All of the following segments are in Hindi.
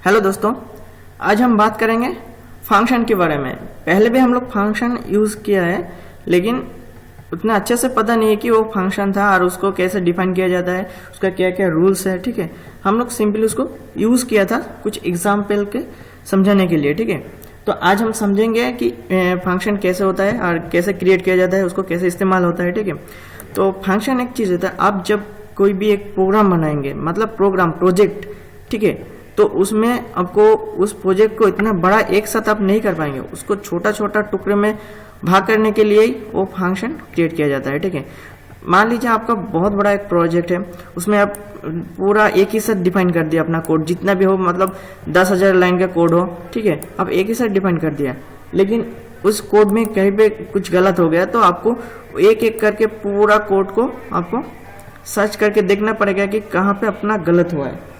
हेलो दोस्तों, आज हम बात करेंगे फंक्शन के बारे में। पहले भी हम लोग फंक्शन यूज़ किया है, लेकिन उतना अच्छे से पता नहीं है कि वो फंक्शन था और उसको कैसे डिफाइन किया जाता है, उसका क्या क्या रूल्स है। ठीक है, हम लोग सिंपली उसको यूज़ किया था कुछ एग्जाम्पल के समझाने के लिए। ठीक है, तो आज हम समझेंगे कि फंक्शन कैसे होता है और कैसे क्रिएट किया जाता है, उसको कैसे इस्तेमाल होता है। ठीक है, तो फंक्शन एक चीज़ होता है, आप जब कोई भी एक प्रोग्राम बनाएंगे, मतलब प्रोजेक्ट, ठीक है, तो उसमें आपको उस प्रोजेक्ट को इतना बड़ा एक साथ आप नहीं कर पाएंगे, उसको छोटा छोटा टुकड़े में भाग करने के लिए ही वो फंक्शन क्रिएट किया जाता है। ठीक है, मान लीजिए आपका बहुत बड़ा एक प्रोजेक्ट है, उसमें आप पूरा एक ही साथ डिफाइन कर दिया अपना कोड, जितना भी हो, मतलब 10,000 लाइन का कोड हो। ठीक है, आप एक ही साथ डिफाइन कर दिया, लेकिन उस कोड में कहीं पे कुछ गलत हो गया तो आपको एक एक करके पूरा कोड को आपको सर्च करके देखना पड़ेगा कि कहाँ पे अपना गलत हुआ है।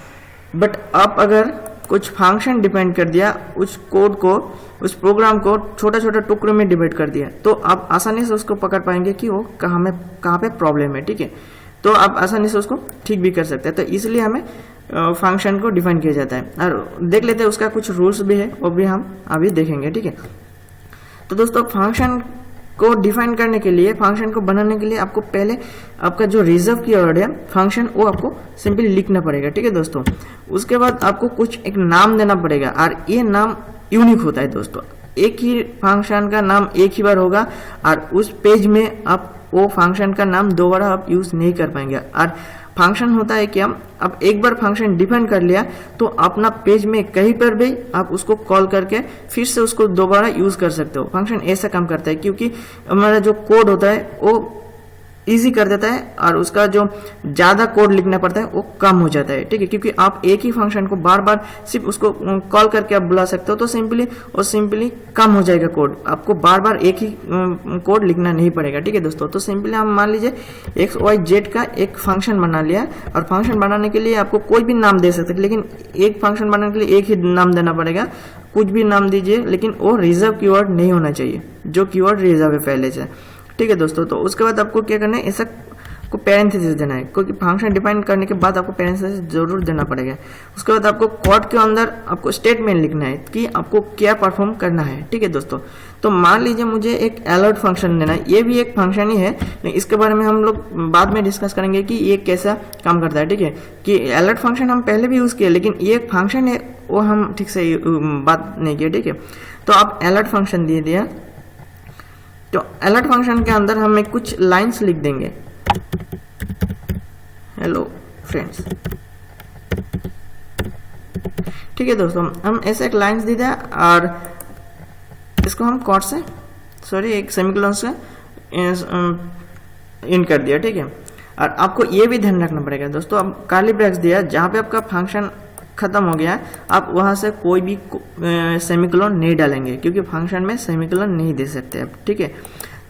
बट आप अगर कुछ फंक्शन डिफाइन कर दिया, उस कोड को, उस प्रोग्राम को छोटा छोटा टुकड़ों में डिवाइड कर दिया, तो आप आसानी से उसको पकड़ पाएंगे कि वो कहाँ पे प्रॉब्लम है। ठीक है, तो आप आसानी से उसको ठीक भी कर सकते हैं। तो इसलिए हमें फंक्शन को डिफाइन किया जाता है, और देख लेते हैं उसका कुछ रूल्स भी है, वो भी हम अभी देखेंगे। ठीक है, तो दोस्तों फंक्शन को डिफाइन करने के लिए, फंक्शन को बनाने के लिए आपको पहले आपका जो रिजर्व कीवर्ड है फंक्शन, वो आपको सिंपली लिखना पड़ेगा। ठीक है दोस्तों, उसके बाद आपको कुछ एक नाम देना पड़ेगा, और ये नाम यूनिक होता है दोस्तों। एक ही फंक्शन का नाम एक ही बार होगा, और उस पेज में आप वो फंक्शन का नाम दोबारा आप यूज नहीं कर पाएंगे। और फंक्शन होता है कि हम अब एक बार फंक्शन डिफाइन कर लिया तो अपना पेज में कहीं पर भी आप उसको कॉल करके फिर से उसको दोबारा यूज कर सकते हो। फंक्शन ऐसा काम करता है, क्योंकि हमारा जो कोड होता है वो इजी कर देता है, और उसका जो ज्यादा कोड लिखना पड़ता है वो कम हो जाता है। ठीक है, क्योंकि आप एक ही फंक्शन को बार बार सिर्फ उसको कॉल करके आप बुला सकते हो, तो सिंपली कम हो जाएगा कोड, आपको बार बार एक ही कोड लिखना नहीं पड़ेगा। ठीक है दोस्तों, तो सिंपली हम मान लीजिए XYZ का एक फंक्शन बना लिया, और फंक्शन बनाने के लिए आपको कोई भी नाम दे सकते हैं, लेकिन एक फंक्शन बनाने के लिए एक ही नाम देना पड़ेगा। कुछ भी नाम दीजिए, लेकिन वो रिजर्व कीवर्ड नहीं होना चाहिए, जो कीवर्ड रिजर्व है पहले से। ठीक है दोस्तों, तो उसके बाद आपको क्या करना है, ऐसा को पैरेंथेसिस देना है, क्योंकि फंक्शन डिफाइन करने के बाद आपको पैरेंथेसिस जरूर देना पड़ेगा। उसके बाद आपको कोड के अंदर आपको स्टेटमेंट लिखना है कि आपको क्या परफॉर्म करना है। ठीक है दोस्तों, तो मान लीजिए मुझे एक अलर्ट फंक्शन देना है, ये भी एक फंक्शन ही है, लेकिन इसके बारे में हम लोग बाद में डिस्कस करेंगे कि ये कैसा काम करता है। ठीक है, कि अलर्ट फंक्शन हम पहले भी यूज किए, लेकिन ये एक फंक्शन है, वो हम ठीक से बात नहीं किया। ठीक है, तो आप अलर्ट फंक्शन दे दिया, तो अलर्ट फंक्शन के अंदर हमें कुछ लाइंस लिख देंगे। हेलो फ्रेंड्स, ठीक है दोस्तों, हम ऐसे एक लाइंस दे दिया, और इसको हम कोट से एक सेमीकोलन से इन कर दिया। ठीक है, और आपको ये भी ध्यान रखना पड़ेगा दोस्तों, अब कर्ली ब्रैकेट्स दिया, जहां पे आपका फंक्शन खत्म हो गया, आप वहां से कोई भी सेमीकोलन नहीं डालेंगे, क्योंकि फंक्शन में सेमीकोलन नहीं दे सकते आप। ठीक है,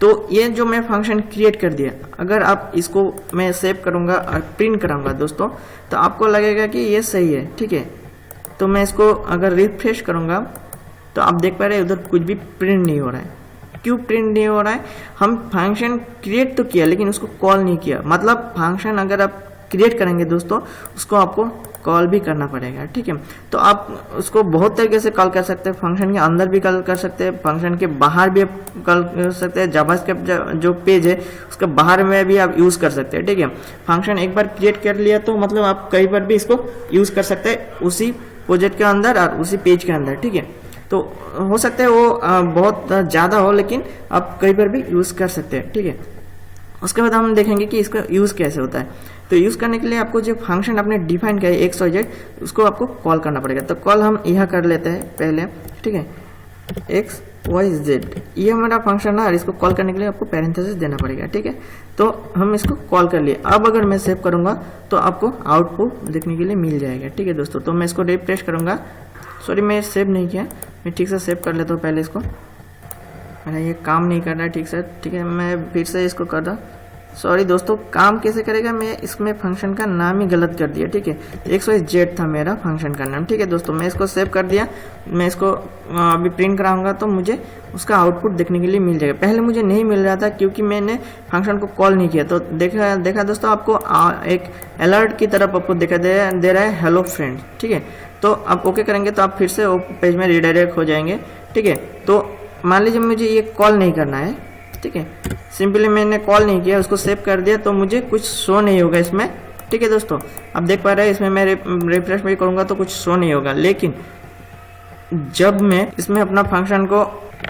तो ये जो मैं फंक्शन क्रिएट कर दिया, अगर आप इसको मैं सेव करूंगा और प्रिंट कराऊंगा दोस्तों, तो आपको लगेगा कि ये सही है। ठीक है, तो मैं इसको अगर रिफ्रेश करूंगा तो आप देख पा रहे हैं उधर कुछ भी प्रिंट नहीं हो रहा है। क्यों प्रिंट नहीं हो रहा है? हम फंक्शन क्रिएट तो किया, लेकिन उसको कॉल नहीं किया। मतलब फंक्शन अगर आप क्रिएट करेंगे दोस्तों, उसको आपको कॉल भी करना पड़ेगा। ठीक है, तो आप उसको बहुत तरीके से कॉल कर सकते हैं, फंक्शन के अंदर भी कॉल कर सकते हैं, फंक्शन के बाहर भी कॉल कर सकते हैं। जावास्क्रिप्ट जो पेज है उसके बाहर में भी आप यूज कर सकते हैं। ठीक है, फंक्शन एक बार क्रिएट कर लिया तो मतलब आप कहीं पर भी इसको यूज कर सकते हैं, उसी प्रोजेक्ट के अंदर और उसी पेज के अंदर। ठीक है, तो हो सकता है वो बहुत ज्यादा हो, लेकिन आप कहीं पर भी यूज कर सकते हैं। ठीक है, उसके बाद हम देखेंगे कि इसका यूज कैसे होता है। तो यूज करने के लिए आपको जो फंक्शन आपने डिफाइन किया है XYZ, उसको आपको कॉल करना पड़ेगा। तो कॉल हम यह कर लेते हैं पहले। ठीक है, XYZ ये हमारा फंक्शन है, और इसको कॉल करने के लिए आपको पैरेंथेसिस देना पड़ेगा। ठीक है, तो हम इसको कॉल कर लिए। अब अगर मैं सेव करूंगा तो आपको आउटपुट देखने के लिए मिल जाएगा। ठीक है दोस्तों, तो मैं इसको रिफ्रेश करूंगा। मैं सेव नहीं किया, मैं ठीक से सेव कर लेता हूँ पहले इसको। मेरा ये काम नहीं कर रहा है ठीक से। ठीक है, मैं फिर से इसको कर रहा, सॉरी दोस्तों, काम कैसे करेगा, मैं इसमें फंक्शन का नाम ही गलत कर दिया, ठीक है। XYZ था मेरा फंक्शन का नाम, ठीक है दोस्तों। मैं इसको सेव कर दिया, मैं इसको अभी प्रिंट कराऊंगा तो मुझे उसका आउटपुट देखने के लिए मिल जाएगा। पहले मुझे नहीं मिल रहा था क्योंकि मैंने फंक्शन को कॉल नहीं किया। तो देखा दोस्तों, आपको एक अलर्ट की तरफ आपको दे रहा है हेलो फ्रेंड, ठीक है। तो आप ओके करेंगे तो आप फिर से वो पेज में रिडायरेक्ट हो जाएंगे, ठीक है। तो मान लीजिए मुझे ये कॉल नहीं करना है, ठीक है, सिंपली मैंने कॉल नहीं किया, उसको सेव कर दिया, तो मुझे कुछ शो नहीं होगा इसमें, ठीक है दोस्तों। आप देख पा रहे हैं इसमें मैं रिफ्रेश भी करूंगा तो कुछ शो नहीं होगा, लेकिन जब मैं इसमें अपना फंक्शन को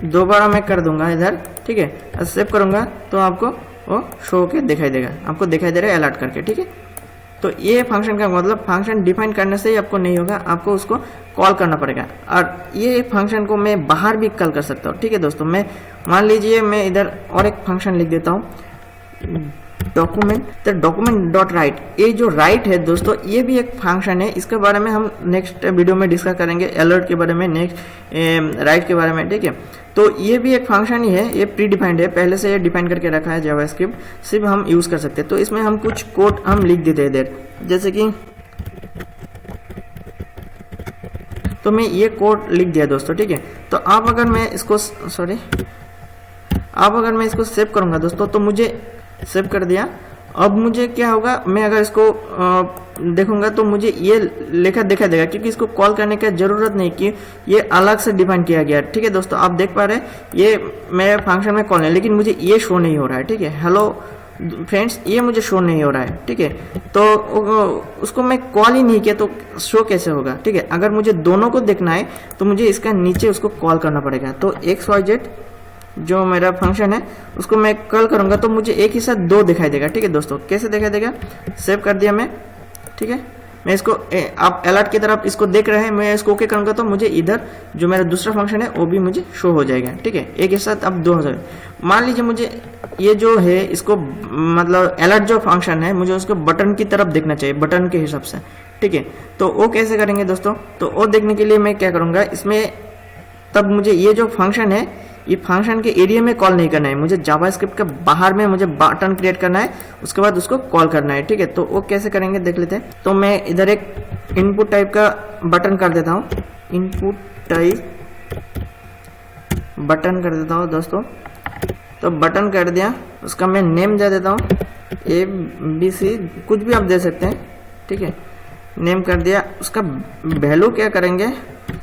दोबारा मैं कर दूंगा इधर, ठीक है, सेव करूंगा तो आपको वो शो के दिखाई देगा, आपको दिखाई दे रहा है अलर्ट करके, ठीक है। तो ये फंक्शन का मतलब फंक्शन डिफाइन करने से ही आपको नहीं होगा, आपको उसको कॉल करना पड़ेगा। और ये फंक्शन को मैं बाहर भी कॉल कर सकता हूँ, ठीक है दोस्तों। मैं मान लीजिए मैं इधर और एक फंक्शन लिख देता हूँ, डॉक्यूमेंट डॉट राइट। ये जो राइट है दोस्तों, ये भी एक फंक्शन है, इसके बारे में हम नेक्स्ट वीडियो में डिस्कस करेंगे, अलर्ट के बारे में, नेक्स्ट राइट के बारे में, ठीक है। तो ये भी एक फंक्शन ही है, ये प्री डिफाइंड है, पहले से ये डिफाइन करके रखा है जावास्क्रिप्ट, सिर्फ हम यूज कर सकते हैं। तो इसमें हम कुछ कोड हम लिख देते हैं इधर, जैसे कि तो मैं ये कोड लिख दिया दोस्तों, ठीक है। तो आप अगर मैं इसको सेव करूंगा दोस्तों, तो मुझे सेव कर दिया। अब मुझे क्या होगा, मैं अगर इसको देखूंगा तो मुझे ये लिखा दिखा देगा, क्योंकि इसको कॉल करने की जरूरत नहीं कि ये अलग से डिफाइन किया गया, ठीक है दोस्तों। आप देख पा रहे हैं ये मेरे फंक्शन में कॉल है, लेकिन मुझे ये शो नहीं हो रहा है, ठीक है। हेलो फ्रेंड्स, ये मुझे शो नहीं हो रहा है, ठीक है। तो उसको मैं कॉल ही नहीं किया तो शो कैसे होगा, ठीक है। अगर मुझे दोनों को देखना है तो मुझे इसका नीचे उसको कॉल करना पड़ेगा। तो XYZ जो मेरा फंक्शन है उसको मैं कॉल करूंगा तो मुझे एक ही साथ दो दिखाई देगा, ठीक है दोस्तों। कैसे दिखाई देगा, सेव कर दिया मैं, ठीक है। मैं इसको आप अलर्ट की तरफ इसको देख रहे हैं, मैं इसको ओके करूंगा तो मुझे इधर जो मेरा दूसरा फंक्शन है वो भी मुझे शो हो जाएगा, ठीक है। एक ही साथ अब दो हो जाएगा। मान लीजिए मुझे ये जो है इसको मतलब अलर्ट जो फंक्शन है मुझे उसको बटन की तरफ देखना चाहिए, बटन के हिसाब से, ठीक है। तो वो कैसे करेंगे दोस्तों, तो वो देखने के लिए मैं क्या करूंगा, इसमें तब मुझे ये जो फंक्शन है ये फंक्शन के एरिया में कॉल नहीं करना है, मुझे जावास्क्रिप्ट के बाहर में मुझे बटन क्रिएट करना है, उसके बाद उसको कॉल करना है, ठीक है। तो वो कैसे करेंगे देख लेते हैं। तो मैं इधर एक इनपुट टाइप का बटन कर देता हूँ, इनपुट टाइप बटन कर देता हूँ दोस्तों। तो बटन कर दिया, उसका मैं नेम दे देता हूँ ABC, कुछ भी आप दे सकते हैं, ठीक है। नेम कर दिया, उसका वैल्यू क्या करेंगे,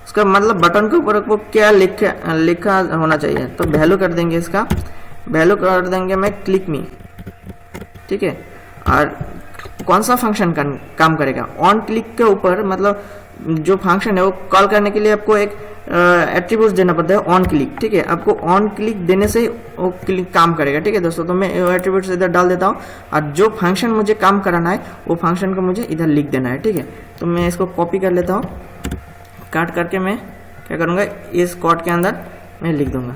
उसका मतलब बटन के ऊपर वो क्या लिखा होना चाहिए, तो वैल्यू कर देंगे, इसका वैल्यू कर देंगे मैं क्लिक मी, ठीक है। और कौन सा फंक्शन काम करेगा, ऑन क्लिक के ऊपर, मतलब जो फंक्शन है वो कॉल करने के लिए आपको एक एट्रीब्यूट देना पड़ता है ऑन क्लिक, ठीक है। आपको ऑन क्लिक देने से वो क्लिक काम करेगा, ठीक है दोस्तों। तो मैं एट्रीब्यूट इधर डाल देता हूँ, और जो फंक्शन मुझे काम कराना है वो फंक्शन को मुझे इधर लिख देना है, ठीक है। तो मैं इसको कॉपी कर लेता हूँ, काट करके मैं क्या करूँगा, इस कोड के अंदर मैं लिख दूंगा,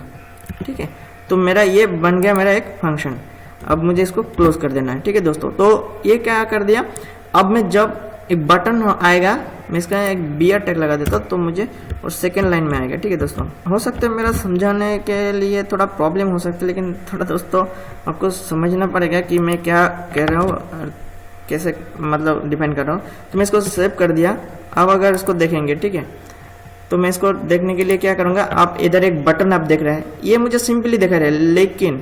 ठीक है। तो मेरा ये बन गया मेरा एक फंक्शन। अब मुझे इसको क्लोज कर देना है, ठीक है दोस्तों। तो ये क्या कर दिया, अब मैं जब एक बटन आएगा मैं इसका एक BR टैग लगा देता हूँ तो मुझे और सेकेंड लाइन में आएगा, ठीक है दोस्तों। हो सकता है मेरा समझाने के लिए थोड़ा प्रॉब्लम हो सकता है, लेकिन थोड़ा दोस्तों आपको समझना पड़ेगा कि मैं क्या कह रहा हूँ और कैसे मतलब डिफाइन कर रहा हूँ। तो मैं इसको सेव कर दिया। अब अगर इसको देखेंगे, ठीक है, तो मैं इसको देखने के लिए क्या करूँगा, आप इधर एक बटन आप देख रहे हैं, ये मुझे सिंपली दिखा रहा है, लेकिन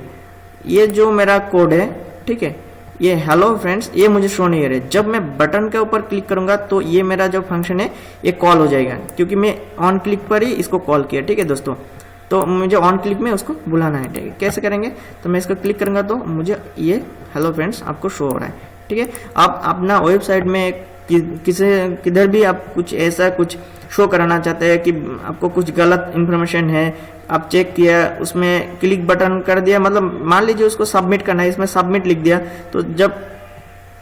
ये जो मेरा कोड है, ठीक है, ये हेलो फ्रेंड्स, ये मुझे शो नहीं हो रहा है। जब मैं बटन के ऊपर क्लिक करूंगा तो ये मेरा जो फंक्शन है ये कॉल हो जाएगा, क्योंकि मैं ऑन क्लिक पर ही इसको कॉल किया, ठीक है दोस्तों। तो मुझे ऑन क्लिक में उसको बुलाना है, ठीक है। कैसे करेंगे, तो मैं इसको क्लिक करूंगा तो मुझे ये हेलो फ्रेंड्स आपको शो हो रहा है, ठीक है। आप अपना वेबसाइट में किधर भी आप कुछ ऐसा कुछ शो कराना चाहते हैं कि आपको कुछ गलत इन्फॉर्मेशन है, आप चेक किया, उसमें क्लिक बटन कर दिया, मतलब मान लीजिए उसको सबमिट करना है, इसमें सबमिट लिख दिया, तो जब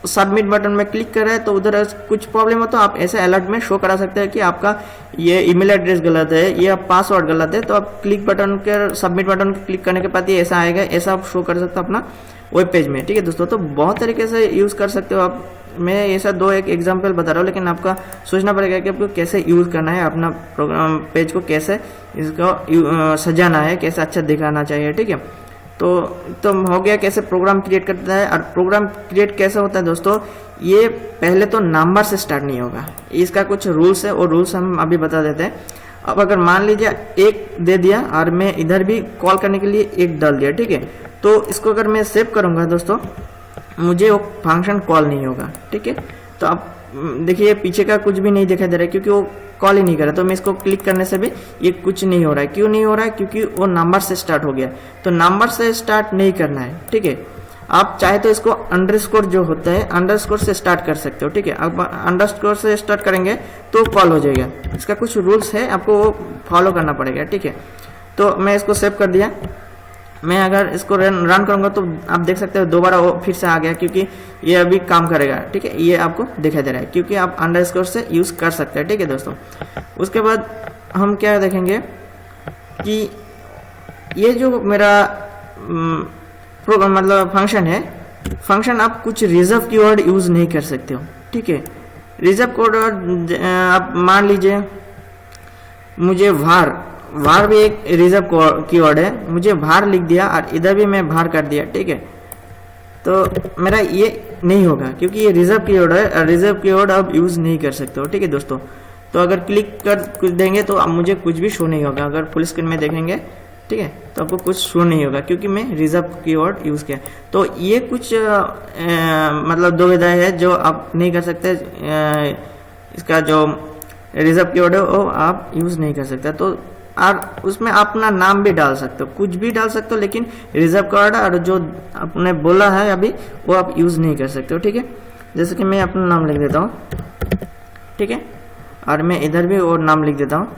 सबमिट बटन में क्लिक कर रहे हैं तो उधर कुछ प्रॉब्लम हो तो आप ऐसे अलर्ट में शो करा सकते हैं कि आपका ये ईमेल एड्रेस गलत है, ये पासवर्ड गलत है। तो आप क्लिक बटन के सबमिट बटन क्लिक करने के बाद ये ऐसा आएगा, ऐसा आप शो कर सकते हो अपना वेब पेज में, ठीक है दोस्तों। तो बहुत तरीके से यूज कर सकते हो आप। मैं ऐसा एक एग्जांपल बता रहा हूँ, लेकिन आपका सोचना पड़ेगा कि आपको कैसे यूज करना है, अपना प्रोग्राम पेज को कैसे इसको सजाना है, कैसे अच्छा दिखाना चाहिए, ठीक है। तो हो गया कैसे प्रोग्राम क्रिएट करता है। और प्रोग्राम क्रिएट कैसे होता है दोस्तों, ये पहले तो नंबर से स्टार्ट नहीं होगा, इसका कुछ रूल्स है, और रूल्स हम अभी बता देते हैं। अब अगर मान लीजिए 1 दे दिया और मैं इधर भी कॉल करने के लिए 1 डाल दिया, ठीक है, तो इसको अगर मैं सेव करूंगा दोस्तों, मुझे वो फंक्शन कॉल नहीं होगा, ठीक है। तो अब देखिए पीछे का कुछ भी नहीं दिखाई दे रहा है क्योंकि वो कॉल ही नहीं कर रहा। तो मैं इसको क्लिक करने से भी ये कुछ नहीं हो रहा है। क्यों नहीं हो रहा है? क्योंकि वो नंबर से स्टार्ट हो गया। तो नंबर से स्टार्ट नहीं करना है, ठीक है। आप चाहे तो इसको अंडरस्कोर जो होता है अंडरस्कोर से स्टार्ट कर सकते हो, ठीक है। अब अंडरस्कोर से स्टार्ट करेंगे तो कॉल हो जाएगा। इसका कुछ रूल्स है, आपको वो फॉलो करना पड़ेगा, ठीक है। तो मैं इसको सेव कर दिया। मैं अगर इसको रन करूंगा तो आप देख सकते हो दोबारा वो फिर से आ गया, क्योंकि ये अभी काम करेगा, ठीक है। ये आपको दिखाई दे रहा है क्योंकि आप अंडरस्कोर से यूज कर सकते हैं, ठीक है दोस्तों। उसके बाद हम क्या देखेंगे कि ये जो मेरा मतलब फंक्शन है, फंक्शन आप कुछ रिजर्व कीवर्ड यूज नहीं कर सकते हो, ठीक है। रिजर्व कीवर्ड आप मान लीजिए मुझे var भी एक रिजर्व कीवर्ड है, मुझे var लिख दिया और इधर भी मैं var कर दिया, ठीक है। तो मेरा ये नहीं होगा क्योंकि ये रिजर्व कीवर्ड है। रिजर्व कीवर्ड आप यूज नहीं कर सकते हो, ठीक है दोस्तों। तो अगर क्लिक कर देंगे तो अब मुझे कुछ भी शो नहीं होगा। अगर फुल स्क्रीन में देखेंगे, ठीक है, तो आपको कुछ शो नहीं होगा क्योंकि मैं रिजर्व कीवर्ड यूज किया। तो ये कुछ मतलब दुविधाएं है जो आप नहीं कर सकते। इसका जो रिजर्व कीवर्ड है वो आप यूज नहीं कर सकते। तो और उसमें अपना नाम भी डाल सकते हो, कुछ भी डाल सकते हो, लेकिन रिजर्व कीवर्ड और जो आपने बोला है अभी वो आप यूज नहीं कर सकते हो, ठीक है। जैसे कि मैं अपना नाम लिख देता हूँ, ठीक है, और मैं इधर भी और नाम लिख देता हूँ,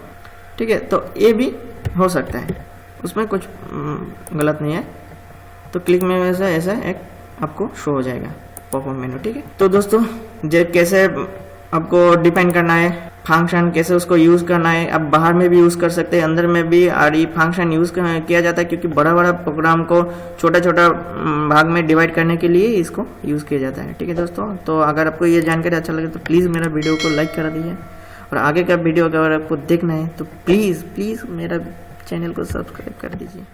ठीक है। तो ये भी हो सकता है, उसमें कुछ गलत नहीं है। तो क्लिक में ऐसा एक आपको शो हो जाएगा पॉपअप मेनू, ठीक है। तो दोस्तों कैसे आपको डिफाइन करना है फंक्शन, कैसे उसको यूज करना है, आप बाहर में भी यूज कर सकते हैं, अंदर में भी। और ये फंक्शन यूज किया जाता है क्योंकि बड़ा बड़ा प्रोग्राम को छोटा छोटा भाग में डिवाइड करने के लिए इसको यूज किया जाता है, ठीक है दोस्तों। तो अगर आपको ये जानकारी अच्छा लगे तो प्लीज मेरा वीडियो को लाइक कर दीजिए, और आगे का वीडियो अगर आपको देखना है तो प्लीज मेरा चैनल को सब्सक्राइब कर दीजिए।